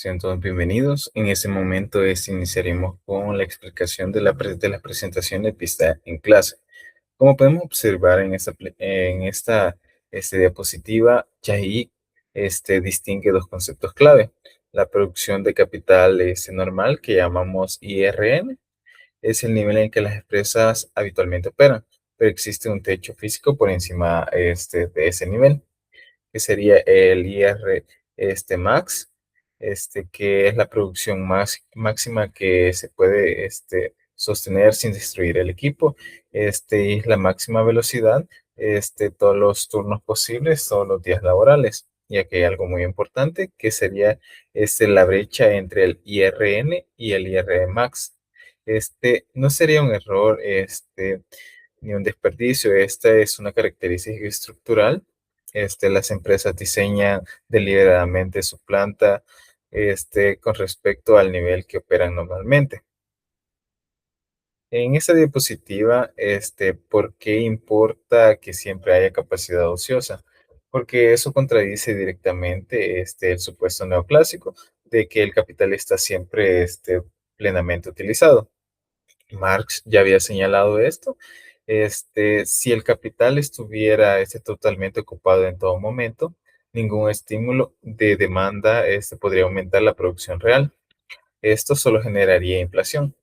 Sean todos bienvenidos. En este momento iniciaremos con la explicación de las presentaciones vista en clase. Como podemos observar en esta diapositiva, Chahik distingue dos conceptos clave. La producción de capital normal, que llamamos IRN, es el nivel en que las empresas habitualmente operan, pero existe un techo físico por encima de ese nivel, que sería el IR max, que es la producción máxima que se puede sostener sin destruir el equipo, y es la máxima velocidad, todos los turnos posibles, todos los días laborales. Y aquí hay algo muy importante, que sería la brecha entre el IRN y el IR max. No sería un error, ni un desperdicio. Esta es una característica estructural. Las empresas diseñan deliberadamente su planta, con respecto al nivel que operan normalmente. En esta diapositiva, ¿por qué importa que siempre haya capacidad ociosa? Porque eso contradice directamente el supuesto neoclásico de que el capital está siempre plenamente utilizado. Marx ya había señalado esto. Si el capital estuviera totalmente ocupado en todo momento, ningún estímulo de demanda podría aumentar la producción real. Esto solo generaría inflación.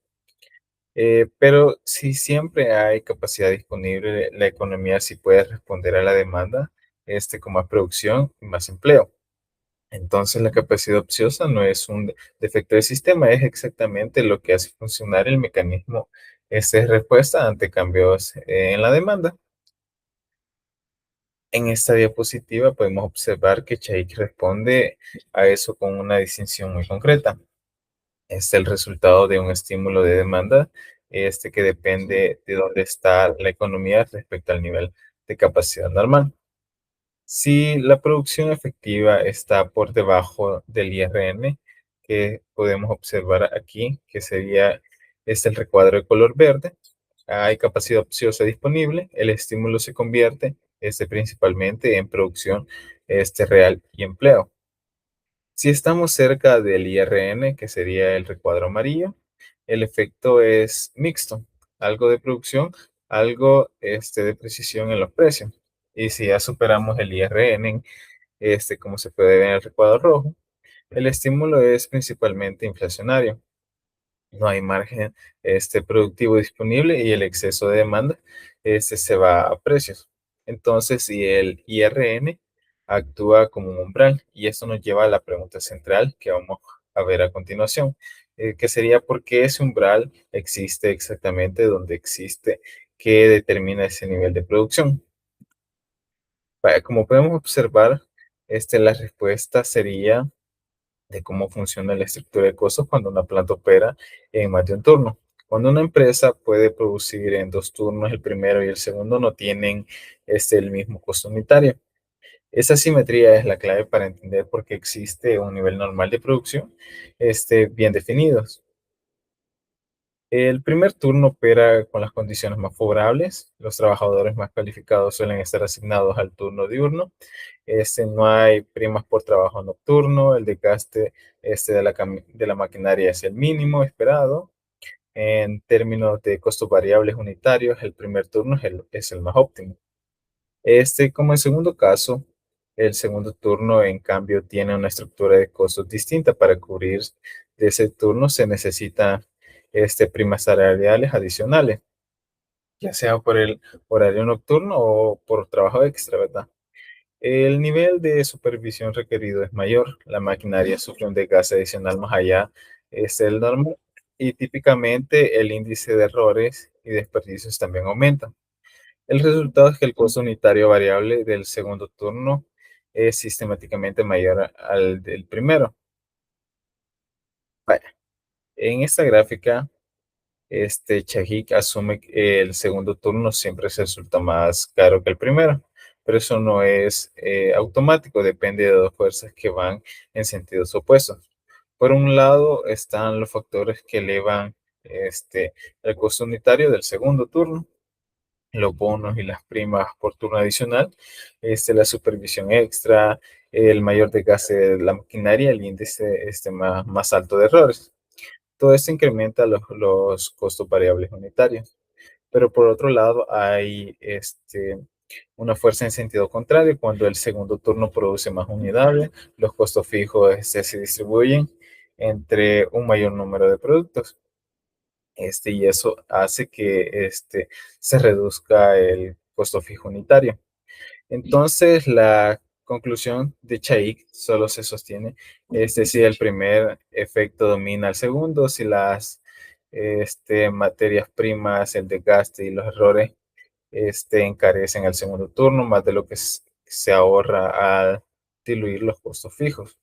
Pero si siempre hay capacidad disponible, la economía sí puede responder a la demanda, con más producción y más empleo. Entonces, la capacidad ociosa no es un defecto del sistema, es exactamente lo que hace funcionar el mecanismo de respuesta ante cambios en la demanda. En esta diapositiva podemos observar que Chayk responde a eso con una distinción muy concreta. Es el resultado de un estímulo de demanda, que depende de dónde está la economía respecto al nivel de capacidad normal. Si la producción efectiva está por debajo del IRN, que podemos observar aquí, que sería el recuadro de color verde, hay capacidad ociosa disponible, el estímulo se convierte principalmente en producción real y empleo. Si estamos cerca del IRN, que sería el recuadro amarillo, el efecto es mixto, algo de producción, algo de precisión en los precios. Y si ya superamos el IRN, como se puede ver en el recuadro rojo, el estímulo es principalmente inflacionario. No hay margen productivo disponible y el exceso de demanda se va a precios. Entonces, si el IRN actúa como un umbral, y esto nos lleva a la pregunta central que vamos a ver a continuación, que sería por qué ese umbral existe exactamente donde existe, que determina ese nivel de producción. Como podemos observar, la respuesta sería de cómo funciona la estructura de costos cuando una planta opera en más de un turno. Cuando una empresa puede producir en dos turnos, el primero y el segundo no tienen el mismo costo unitario. Esa simetría es la clave para entender por qué existe un nivel normal de producción bien definidos. El primer turno opera con las condiciones más favorables. Los trabajadores más calificados suelen estar asignados al turno diurno. No hay primas por trabajo nocturno. El desgaste de la maquinaria es el mínimo esperado. En términos de costos variables unitarios, el primer turno es el más óptimo. Como en segundo caso, el segundo turno, en cambio, tiene una estructura de costos distinta. Para cubrir de ese turno se necesita primas salariales adicionales, ya sea por el horario nocturno o por trabajo extra, ¿verdad? El nivel de supervisión requerido es mayor. La maquinaria sufre un desgaste adicional más allá del normal, y típicamente el índice de errores y desperdicios también aumenta. El resultado es que el costo unitario variable del segundo turno es sistemáticamente mayor al del primero. Vaya, en esta gráfica, Chajik asume que el segundo turno siempre se resulta más caro que el primero, pero eso no es automático, depende de dos fuerzas que van en sentidos opuestos. Por un lado están los factores que elevan el costo unitario del segundo turno. los bonos y las primas por turno adicional, la supervisión extra, el mayor desgaste de la maquinaria, el índice más alto de errores. Todo esto incrementa los costos variables unitarios. Pero por otro lado, hay una fuerza en sentido contrario. Cuando el segundo turno produce más unidades, los costos fijos se distribuyen entre un mayor número de productos. Y eso hace que se reduzca el costo fijo unitario. Entonces, la conclusión de Chaik solo se sostiene si el primer efecto domina al segundo, si las materias primas, el desgaste y los errores encarecen al segundo turno, más de lo que se ahorra al diluir los costos fijos.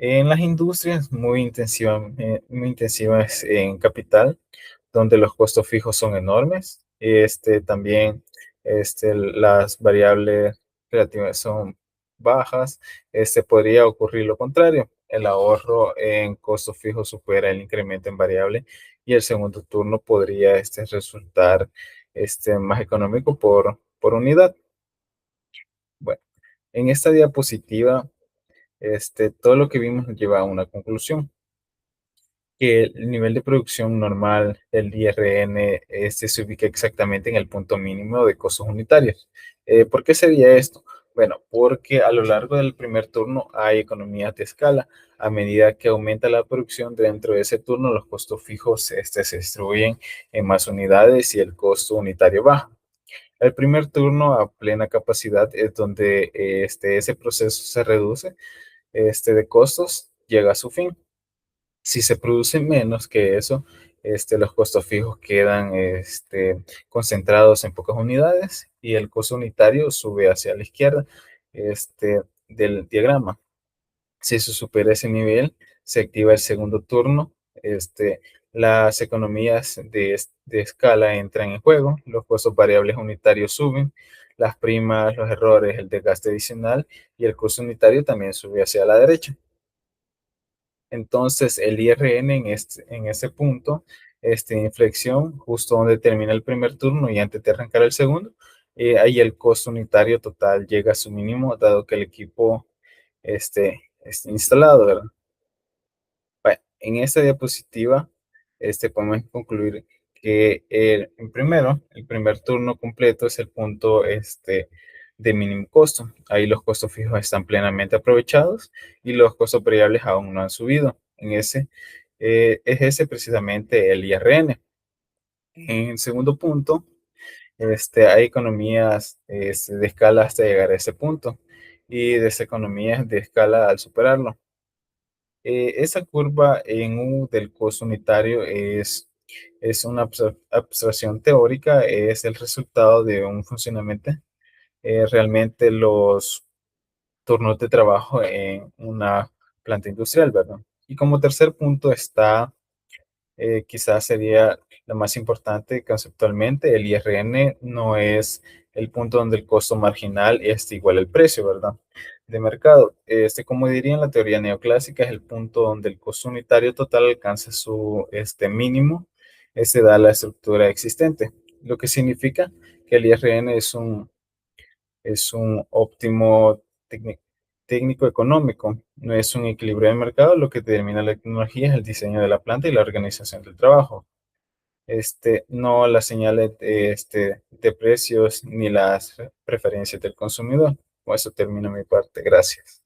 En las industrias muy intensivas en capital, donde los costos fijos son enormes, también las variables relativas son bajas, podría ocurrir lo contrario. El ahorro en costos fijos supera el incremento en variable y el segundo turno podría resultar más económico por unidad. Bueno, en esta diapositiva, todo lo que vimos nos lleva a una conclusión, que el nivel de producción normal del IRN se ubica exactamente en el punto mínimo de costos unitarios. ¿Por qué sería esto? Bueno, porque a lo largo del primer turno hay economías de escala. A medida que aumenta la producción dentro de ese turno, los costos fijos se distribuyen en más unidades y el costo unitario baja. El primer turno a plena capacidad es donde ese proceso se reduce de costos, llega a su fin. Si se produce menos que eso, los costos fijos quedan concentrados en pocas unidades y el costo unitario sube hacia la izquierda del diagrama. Si se supera ese nivel, se activa el segundo turno. Las economías de escala entran en juego, los costos variables unitarios suben, las primas, los errores, el desgaste adicional y el costo unitario también sube hacia la derecha. Entonces, el IRN en ese punto, inflexión, justo donde termina el primer turno y antes de arrancar el segundo, ahí el costo unitario total llega a su mínimo, dado que el equipo esté instalado, ¿verdad? Bueno, en esta diapositiva, podemos concluir que el primer turno completo es el punto de mínimo costo. Ahí los costos fijos están plenamente aprovechados y los costos variables aún no han subido. Es ese precisamente el IRN. En segundo punto, hay economías de escala hasta llegar a ese punto y deseconomías de escala al superarlo. Esa curva en U del costo unitario es una abstracción teórica, es el resultado de un funcionamiento. Realmente los turnos de trabajo en una planta industrial, ¿verdad? Y como tercer punto está quizás sería la más importante conceptualmente. El IRN no es el punto donde el costo marginal es igual al precio, ¿verdad? De mercado. Como diría en la teoría neoclásica, es el punto donde el costo unitario total alcanza su mínimo. Ese da la estructura existente, lo que significa que el IRN es un óptimo técnico económico, no es un equilibrio de mercado. Lo que determina la tecnología es el diseño de la planta y la organización del trabajo. No las señales de precios ni las preferencias del consumidor. Con eso termino mi parte. Gracias.